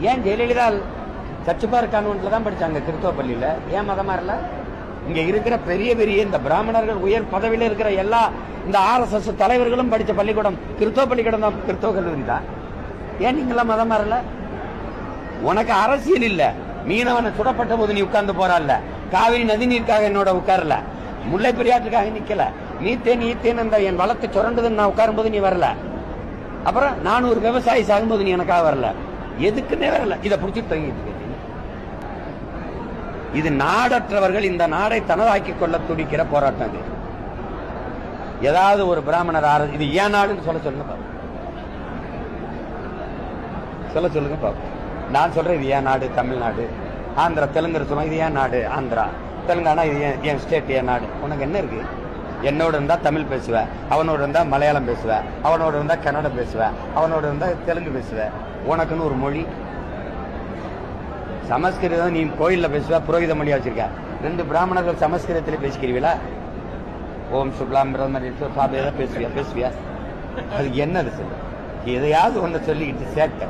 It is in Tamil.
ஏன் ஜெயலலிதா சர்ச்சுபார் கான்வென்ட்ல தான் படிச்சாங்க கிறிஸ்தவ பள்ளியில, ஏன் மதமா இல்ல? இங்க இருக்கிற பெரிய பெரிய இந்த பிராமணர்கள் உயர் பதவியில் இருக்கிற எல்லா இந்த RSS தலைவர்களும் படிச்ச பள்ளிக்கூடம் கிறிஸ்தவ பள்ளிக்கூடம் தான், கிறிஸ்தவ கல்லூரி தான். ஏன் நீங்களாம் மதமா இல்ல? உனக்கு அரசியல் இல்ல. மீனவனை சுடப்பட்ட போது நீ உட்கார்ந்து போறல்ல, காவிரி நதி நீருக்காக என்னோட உட்காரல, முல்லை பெரியாற்றுக்காக நிக்கல, நீத்தேன் ஈத்தேன் அந்த என் வளத்தை சுரண்டதுன்னு நான் உட்காரும் போது நீ வரல. அப்புறம் நான் ஒரு விவசாயி சாகும்போது நீ எனக்காக வரல, எதுக்குன்னே வரல. இதை புடிச்சு தங்கிட்டு இது நாடற்றவர்கள் இந்த நாடை தனதாக்கி கொள்ள துடிக்கிற போராட்டம். ஏதாவது ஒரு பிராமணர் இது ஏன் நாடுன்னு சொல்ல சொல்லுங்க பாப்போம். சொல்ல சொல்லுங்க பாப்போம். நான் சொல்றேன் இது ஏன் நாடு, தமிழ்நாடு, ஆந்திரா, தெலுங்கு சொல்லுவாங்க இது ஏன் நாடு, ஆந்திரா, தெலுங்கானா இது என் ஸ்டேட் ஏன் நாடு. உனக்கு என்ன இருக்கு? என்னோட இருந்தா தமிழ் பேசுவேன், அவனோட இருந்தா மலையாளம் பேசுவேன், அவனோட இருந்தா கன்னடம் பேசுவேன், அவனோட இருந்தா தெலுங்கு பேசுவேன். உனக்குன்னு ஒரு மொழி சமஸ்கிருதம் நீ கோயில்ல பேசுவ, புரோகித மொழியா வச்சிருக்க. 2 பிராமணர்கள் சமஸ்கிருதத்தில் பேசிக்கிறீங்களா? ஓம் சுக்லாம் பேசுவியா? அது என்னது சொல்லு? எதையாவது ஒண்ணு சொல்லிக்கிட்டு சேட்ட